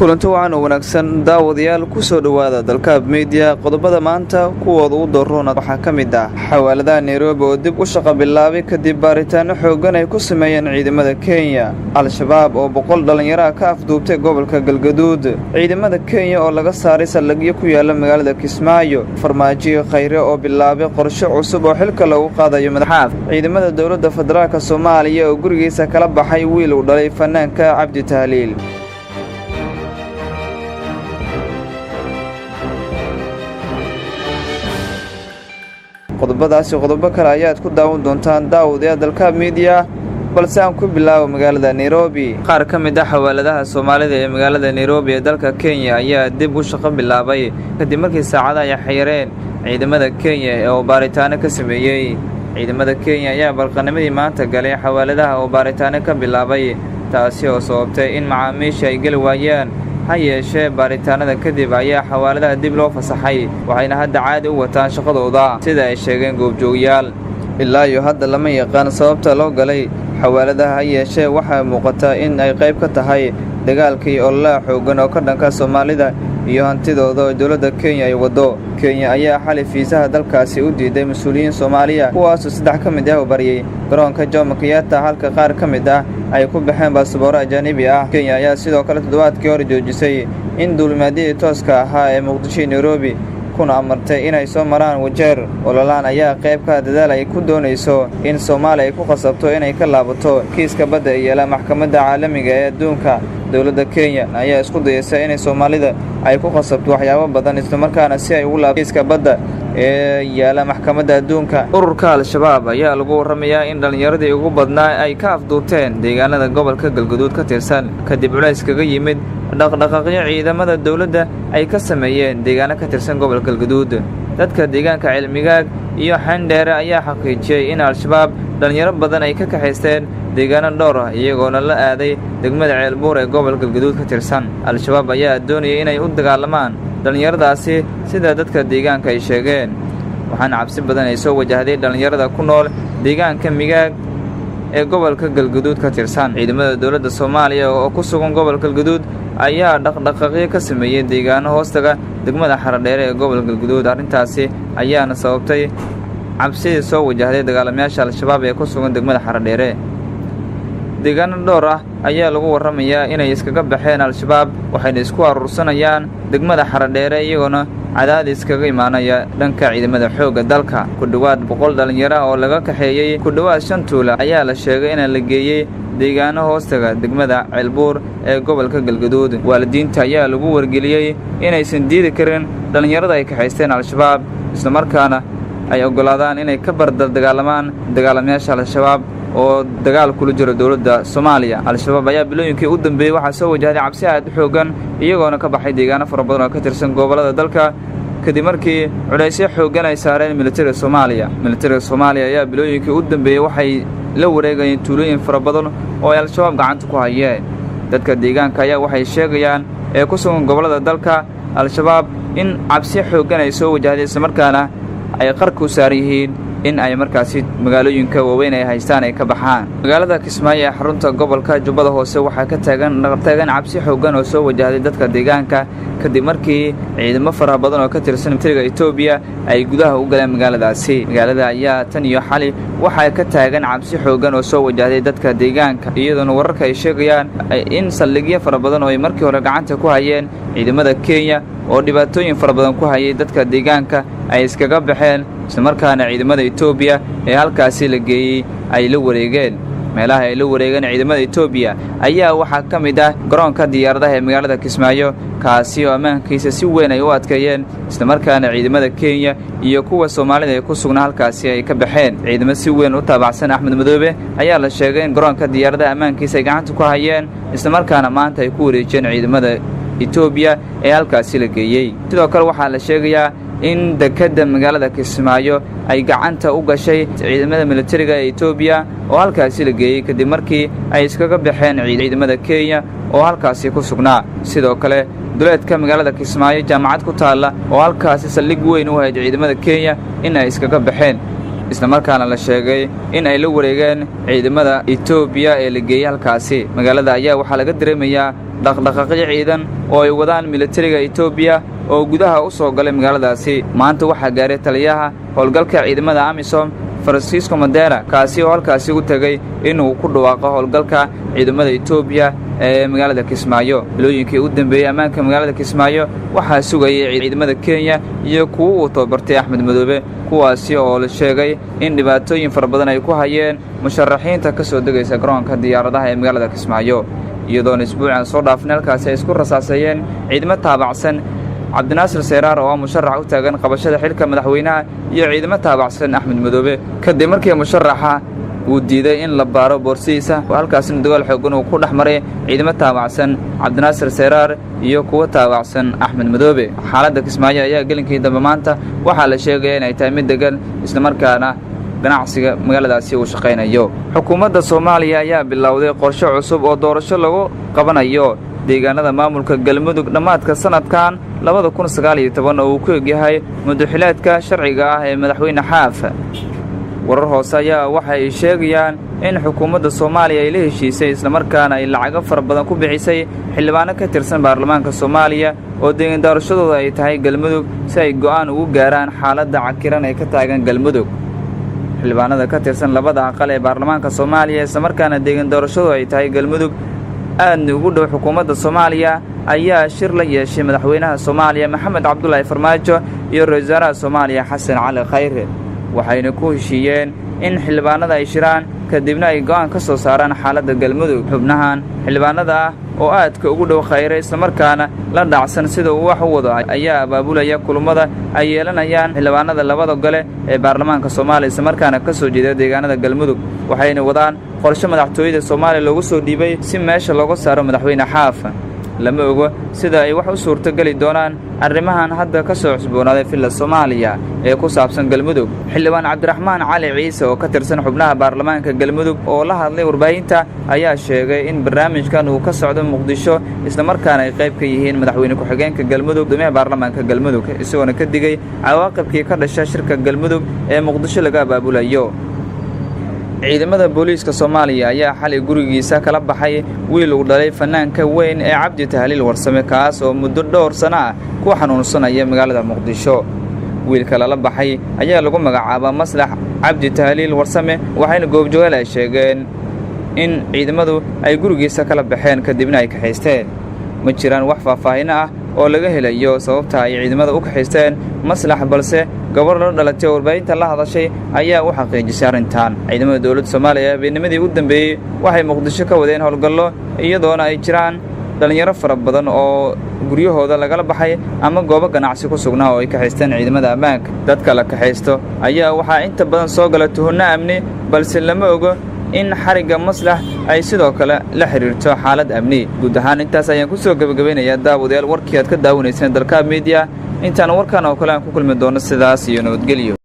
kulanti waxaan wanaagsan daawadayaal ku soo dhawaada dalkaab media qodobada maanta kuwooda u doorona waxaa ka mid ah xawaaladaha Nairobi oo dib u shaqo bilaabay kadib baaritaano xoogan ay ku sameeyeen ciidamada Kenya al-shabaab oo 100 dhalinyaro ka afduubtay gobolka Galgaduud ciidamada Kenya oo laga saaray salagyo ku yaala magaalada Kismaayo farmaajo khayre oo bilaabay qorshe cusub oo xilka lagu qaadayo madaxda ciidamada dawladda federaalka Soomaaliya oo gurigiisa kala baxay wiil u dhalay fanaanka Cabdi Tahliil qodobadaasi qodobo kale ayaad ku daawan doontaan daawadayaal dalkaab media balse aan ku bilaabo magaalada Nairobi qaar ka mid ah xawaaladaha Soomaalida ee magaalada Nairobi ee dalka Kenya ayaa dib u shaqo bilaabay kadib markii saacadaha ay xireen ciidamada Kenya oo baaritaano ka sameeyay ciidamada Kenya ayaa balqanimadii maanta galay xawaaladaha oo baaritaano ka bilaabay taasi oo sababtay in macaamiisha ay gali waayaan hayeeshee baaritaanada kadib ayaa xawaaladaha dib loo fasaxay waxayna hadda caadi u wataan shaqadooda sida ay sheegeen goobjoogayaal ilaa iyo hadda lama yaqaan sababta loo galay xawaaladaha hayeeshee waxaa muuqata in ay qayb ka tahay dagaalkii ololaha xoogan oo ka dhanka Soomaalida iyo hantidooda oo dawladda Kenya ay wado Kenya ayaa xalay fiisaha dalkaasi u diiday mas'uuliyiin Soomaaliya kuwaas oo 3 ka mid ah bariyay garoonka Jomo Kenyatta halka qaar ka mid ah ay ku baxeen baasaboor ajnabi ah Kenya ayaa sidoo kale toddobaadkii hore joojisay in duulimaadyo tooska ah ee Muqdisho Nairobi kuna amartay inay soo maraan wajeer ololaan ayaa qayb ka dadaal ay ku doonayso in Soomaaliya ay ku qasabto inay ka laabato kiiska badda ee la maxkamadda caalamiga ee adduunka dawladda Kenya ayaa isku dayaysa in Soomaalida ay ku qasabto waxyaabo badan isla markaana si ay u laabto kiiska badda ee yaala maxkamadda adduunka ururka al-shabaab ayaa lagu waramayaa in dhalinyaradii ugu badnaa ay ka afduubteen deegaanada gobolka Galgaduud ka tirsan kadib culays kaga yimid dhaqdhaqaaqyo ciidamada dawladda ay ka sameeyeen deegaano ka tirsan gobolka Galgaduud dadka deegaanka cilmigaag iyo xandheere ayaa xaqiijiyay in al-shabaab dhalinyaro badan ay ka kaxaysteen deegaano dhowr ah iyagoona la aaday degmada Ceelbuur ee gobolka Galgaduud ka tirsan al-shabaab ayaa doonayay inay u dagaalamaan dhalinyaradaasi sida dadka deegaanka ay sheegeen waxaana cabsi badan ay soo wajahday dhalinyarada ku nool deegaanka migaag ee gobolka Galgaduud ka tirsan ciidamada dawladda Soomaaliya oo ku sugan gobolka Galgaduud ayaa dhaqdhaqaaqyo ka sameeyay deegaano hoostaga degmada Xaradheere ee gobolka Galgaduud arintaasi ayaana sababtay cabsi soo wajahday dagaalamayaasha al-shabaab ee ku sugan degmada Xaradheere deegaano dhowr ah ayaa lagu waramayaa inay iskaga baxeen al-shabaab waxayna isku urursanayaan degmada Xaradheere iyagoona cadaadis kaga imaanaya dhanka ciidamada xoogga dalka ku dhawaad 100 dhalinyaro oo laga kaxeeyay ku dhawaad 5 tuulo ayaa la sheegay in la geeyay deegaano hoostaga degmada Ceelbuur ee gobolka Galgaduud waalidiinta ayaa lagu wargeliyay inaysan diidi karin dhalinyarada ay kaxaysteen al-shabaab isla markaana ay ogolaadaan inay ka dagaalamaan dagaalamayaasha al-shabaab oo dagaal kula jiro dawladda Soomaaliya al-shabaab ayaa bilooyinkii u dambeeyay waxa soo wajahday cabsi aad xoogan iyagoona ka baxay deegaano fara badan oo ka tirsan gobolada dalka kadib markii culaysyo xoogan ay saareen militariga Soomaaliya ayaa bilooyinkii u dambeeyay waxay la wareegayeen tuulooyin fara badan oo al-shabaab gacanta ku hayeen dadka deegaanka ayaa waxay sheegayaan ee ku sugan gobolada dalka al-shabaab in cabsi xoogan ay soo wajahday isla markaana ay qarku saar yihiin in ay markaasi magaalooyinka waaweyn ay haystaan ay ka baxaan magaalada Kismaayo ee xarunta gobolka Jubbada Hoose waxaa ka taagan cabsi xoogan oo soo wajahday dadka deegaanka kadib markii ciidamo fara badan oo ka tirsan militariga Itoobiya ay gudaha u galeen magaaladaasi magaalada ayaa tan iyo xali waxaa ka taagan cabsi xoogan oo soo wajahday dadka deegaanka iyadoo wararka ay sheegayaan in salligyo fara badan oo ay markii hore gacanta ku hayeen ciidamada Kenya oo dhibaatooyin fara badan ku hayay dadka deegaanka ay iskaga baxeen isla markaana ciidamada Itoobiya ee halkaasi la geeyay ay la wareegeen meelaha ay la wareegeen ciidamada Itoobiya ayaa waxaa ka mid ah garoonka diyaaradaha ee magaalada Kismaayo kaasi oo ammaankiisa si weyn ay u adkeeyeen isla markaana ciidamada Kenya iyo kuwa Soomaalida ee ku sugnaa halkaasi ay ka baxeen ciidamada si weyn u taabacsan Axmed Madoobe ayaa la sheegay in garoonka diyaaradaha ammaankiisa ay gacanta ku hayeen isla markaana maanta ay ku wareejeen ciidamada Itoobiya ee halkaasi la geeyay sidoo kale waxaa la sheegayaa in dekada magaalada Kismaayo ay gacanta u gashay ciidamada militariga ee Itoobiya oo halkaasi la geeyay kadib markii ay iskaga baxeen ciidamada Kenya oo halkaasi ku sugnaa sidoo kale duleedka magaalada Kismaayo jaamacad ku taala oo halkaasi saldhig weyn u hayd ciidamada Kenya in ay iskaga baxeen isla markaana la sheegay in ay la wareegeen ciidamada Itoobiya ee la geeyay halkaasi magaalada ayaa waxa laga dareemayaa dhaqdhaqaaqyo ciidan oo ay wadaan militariga Itoobiya oo gudaha u soo galay magaaladaasi. Maanta waxaa gaaray taliyaha howlgalka ciidamada AMISOM Francisco Madera kaasi oo halkaasi u tagay inuu ku dhawaaqo howlgalka ciidamada Itoobiya ee magaalada Kismaayo. Bilooyinkii u dambeeyay ammaanka magaalada Kismaayo waxaa sugayay ciidamada Kenya iyo kuwa uu tababartay Axmed Madoobe, kuwaasi oo la sheegay in dhibaatooyin fara badan ay ku hayeen musharaxiinta ka soo degaysa garoonka diyaaradaha ee magaalada Kismaayo. iyadoo isbuucan soo dhaafnay halkaasi ay isku rasaasayeen ciidamo taabacsan Cabdinaasir Seeraar oo musharax u taagan qabashada xilka madaxweynaha iyo ciidamo taabacsan Axmed Madoobe kadib markii musharaxa uu diiday in la baaro boorsiisa. halkaasina dagaal xooggan uu ku dhaxmaray ciidamo taabacsan Cabdinaasir Seeraar iyo kuwa taabacsan Axmed Madoobe. xaaladda Kismaayo ayaa gelinkii dambe maanta waxaa la sheegay in ay tahay mid degan isla markaana ganacsiga magaaladaasi uu shaqeynayo. xukuumadda Soomaaliya ayaa bilowday qorshe cusub oo doorasho lagu qabanayo deegaanada maamulka Galmudug dhamaadka sanadkan 2019 oo uu ku egyahay madaxweynaha sharciga ah ee madaxweyne Xaaf. warar hoose ayaa waxay sheegayaan in xukuumadda Soomaaliya ay la heshiisay isla markaana ay lacag fara badan ku bixisay xildhibaano ka tirsan baarlamaanka Soomaaliya oo deegaan doorashadooda ay tahay Galmudug si ay go'aan ugu gaaraan xaaladda cakiran ee ka taagan Galmudug. xildhibaanada ka tirsan labada aqal ee baarlamaanka Soomaaliya isla markaana deegaan doorashadooda ay tahay Galmudug aad ugu dhow xukuumadda Soomaaliya ayaa shir la yeeshay madaxweynaha Soomaaliya Maxamed Cabdullaahi Farmaajo iyo ra'iisul wasaaraha Soomaaliya Xasan Cali Khayre, waxayna ku heshiiyeen in xildhibaanada ay shiraan kadibna ay go'aan ka soo saaraan xaaladda Galmudug. xubnahan xildhibaanada ah oo aadka ugu dhow Khayre isla markaana la dhacsan sida uu wax u wado ayaa abaabulaya kulamada ay yeelanayaan xildhibaanada labada gole ee baarlamaanka Soomaaliya isla markaana ka soo jeeda deegaanada Galmudug, waxayna wadaan qorshe madaxtooyada Soomaaliya loogu soo dhiibay si meesha looga saaro madaxweyne Xaaf. lama ogo sida ay wax u suurto gali doonaan arrimahan hadda ka soo cusboonaaday filla Soomaaliya ee ku saabsan Galmudug. xildhibaan Cabdiraxmaan Cali Ciise oo ka tirsan xubnaha baarlamaanka Galmudug oo la hadlay warbaahinta ayaa sheegay in barnaamijkan uu ka socdo Muqdisho isla markaana ay qayb ka yihiin madaxweyne ku-xigeenka Galmudug guddoomiyaha baarlamaanka Galmudug, isagoo ka digay cawaaqibkii ka dhashay shirka Galmudug ee Muqdisho laga abaabulayo. ciidamada booliiska Soomaaliya ayaa xalay gurigiisa kala baxay wiil uu dhalay fanaanka weyn ee Cabdi Tahliil Warsame kaas oo muddo dhowr sano ah ku xanuunsanaya magaalada Muqdisho. wiilka la baxay ayaa lagu magacaabaa Maslax Cabdi Tahliil Warsame, waxayna goobjoogayaal ay sheegeen in ciidamadu ay gurigiisa kala baxeen kadibna ay kaxaysteen. ma jiraan wax faahfaahin ah oo laga helayo sababta ay ciidamada u kaxaysteen Maslax, balse gabar la dhalatay warbaahinta la hadashay ayaa u xaqiijisay arrintan. ciidamada dawladda Soomaaliya beennimadii u dambeeyay waxay Muqdisho ka wadeen howlgallo iyadoona ay jiraan dhalinyaro fara badan oo guryahooda lagala baxay ama goobo ganacsi ku sugnaa oo ay kaxaysteen ciidamada ammaanka. dadka la kaxaysto ayaa waxaa inta badan soo gala tuhunno amni, balse lama ogo in xariga Maslax ay sidoo kale la xiriirto xaalad amni. guud ahaan intaas ayaan ku soo gabagabeynayaa daawadayaal warkii aad ka daawanayseen Dalka Media. intaan warkan oo kale aan ku kulmi doono sidaas iyo nabadgelyo.